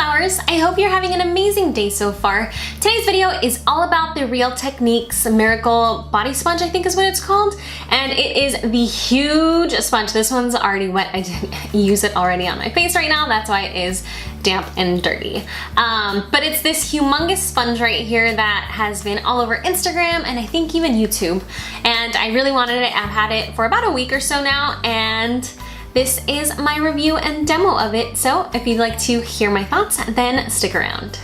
flowers, I hope you're having an amazing day so far. Today's video is all about the Real Techniques Miracle Body Sponge, I think is what it's called. And it is the huge sponge. This one's already wet. I didn't use it already on my face right now. That's why it is damp and dirty. But it's this humongous sponge right here that has been all over Instagram and I think even YouTube. And I really wanted it. I've had it for about a week or so now, and this is my review and demo of it, so if you'd like to hear my thoughts, then stick around.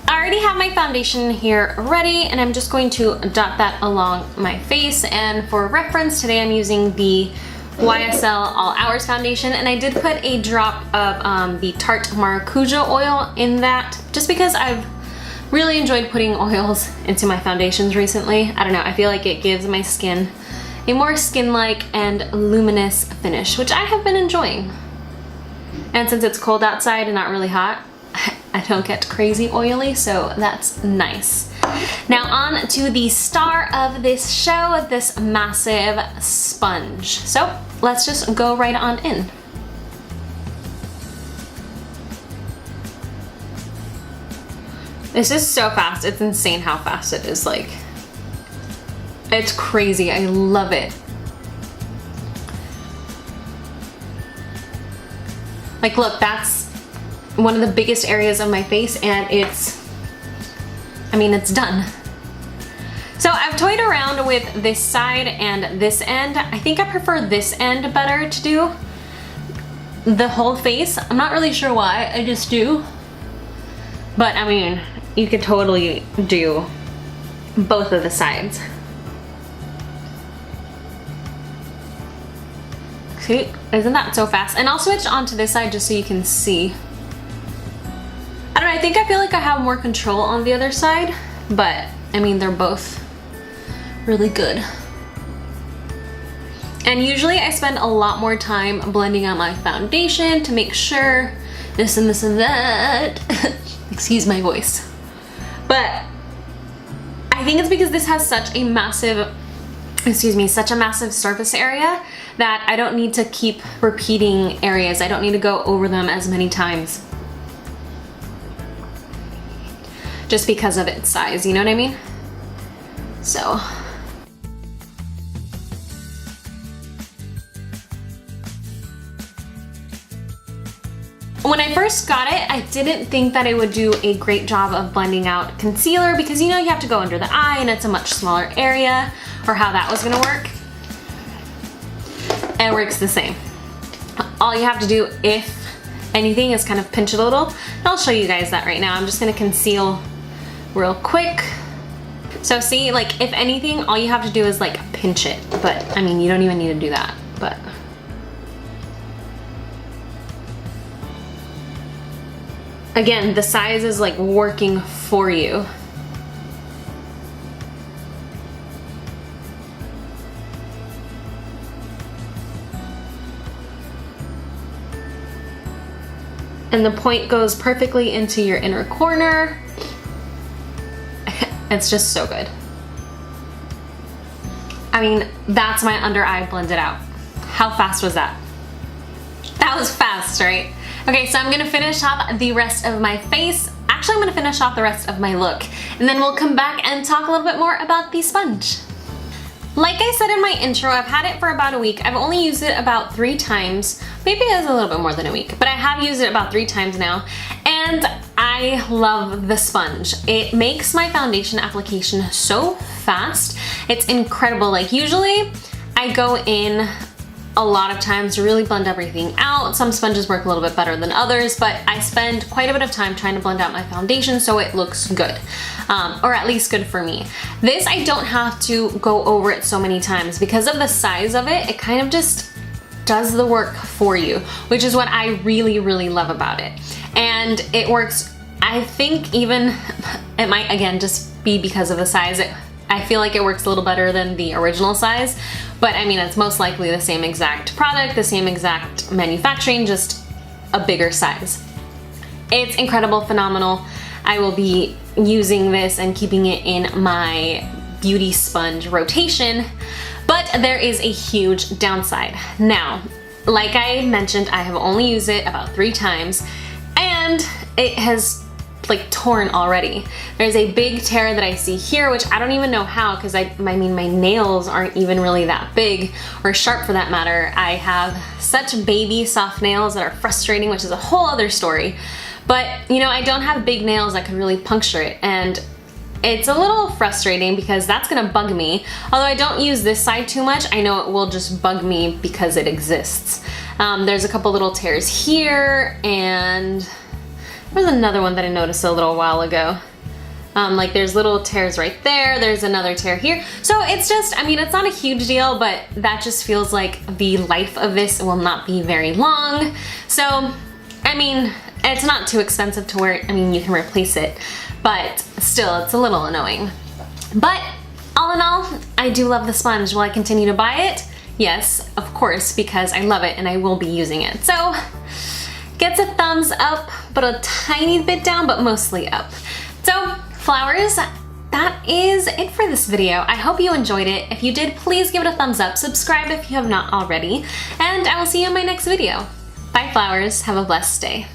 I already have my foundation here ready, and I'm just going to dot that along my face. And for reference, today I'm using the YSL All Hours foundation, and I did put a drop of the Tarte Maracuja oil in that, just because I've really enjoyed putting oils into my foundations recently. I don't know, I feel like it gives my skin a more skin-like and luminous finish, which I have been enjoying. And since it's cold outside and not really hot, I don't get crazy oily, so that's nice. Now on to the star of this show, this massive sponge. So let's just go right on in. This is so fast. It's insane how fast it is. Like, it's crazy. I love it. Like, look, that's one of the biggest areas of my face, and it's done. So I've toyed around with this side and this end. I think I prefer this end better to do the whole face. I'm not really sure why, I just do. But I mean, you could totally do both of the sides. See, isn't that so fast? And I'll switch onto this side just so you can see. I don't know, I think I feel like I have more control on the other side, but I mean, they're both really good. And usually I spend a lot more time blending out my foundation to make sure this and this and that. Excuse my voice. But I think it's because this has such a massive, such a massive surface area that I don't need to keep repeating areas. I don't need to go over them as many times. Just because of its size, you know what I mean? So. When I first got it, I didn't think that it would do a great job of blending out concealer because, you know, you have to go under the eye and it's a much smaller area, or how that was gonna work. It works the same. All you have to do, if anything, is kind of pinch it a little. And I'll show you guys that right now. I'm just gonna conceal real quick. So see, like, if anything, all you have to do is like pinch it. But I mean, you don't even need to do that, but. Again, the size is like working for you. And the point goes perfectly into your inner corner. It's just so good. I mean, that's my under eye blended out. How fast was that? That was fast, right? Okay, so I'm gonna finish off the rest of my face. Actually, I'm gonna finish off the rest of my look, and then we'll come back and talk a little bit more about the sponge. Like I said in my intro, I've had it for about a week. I've only used it about 3 times. Maybe it's a little bit more than a week, but I have used it about 3 times now. And I love the sponge. It makes my foundation application so fast. It's incredible. Like, usually I go in a lot of times to really blend everything out. Some sponges work a little bit better than others, but I spend quite a bit of time trying to blend out my foundation so it looks good, or at least good for me. This, I don't have to go over it so many times because of the size of it. It kind of just does the work for you, which is what I really, really love about it. And it works, I think even, it might again just be because of the size. I feel like it works a little better than the original size, but I mean, it's most likely the same exact product, the same exact manufacturing, just a bigger size. It's incredible, phenomenal. I will be using this and keeping it in my beauty sponge rotation, but there is a huge downside. Now, like I mentioned, I have only used it about 3 times, and it has like torn already. There's a big tear that I see here, which I don't even know how, because I mean my nails aren't even really that big or sharp for that matter. I have such baby soft nails that are frustrating, which is a whole other story. But you know, I don't have big nails that could really puncture it, and it's a little frustrating because that's gonna bug me. Although I don't use this side too much, I know it will just bug me because it exists. There's a couple little tears here, and there's another one that I noticed a little while ago. Like there's little tears right there, there's another tear here. So it's just, I mean, it's not a huge deal, but that just feels like the life of this will not be very long. So, I mean, it's not too expensive to where, I mean, you can replace it, but still, it's a little annoying. But all in all, I do love the sponge. Will I continue to buy it? Yes, of course, because I love it and I will be using it. So, gets a thumbs up, but a tiny bit down, but mostly up. So, flowers, that is it for this video. I hope you enjoyed it. If you did, please give it a thumbs up, subscribe if you have not already, and I will see you in my next video. Bye flowers, have a blessed day.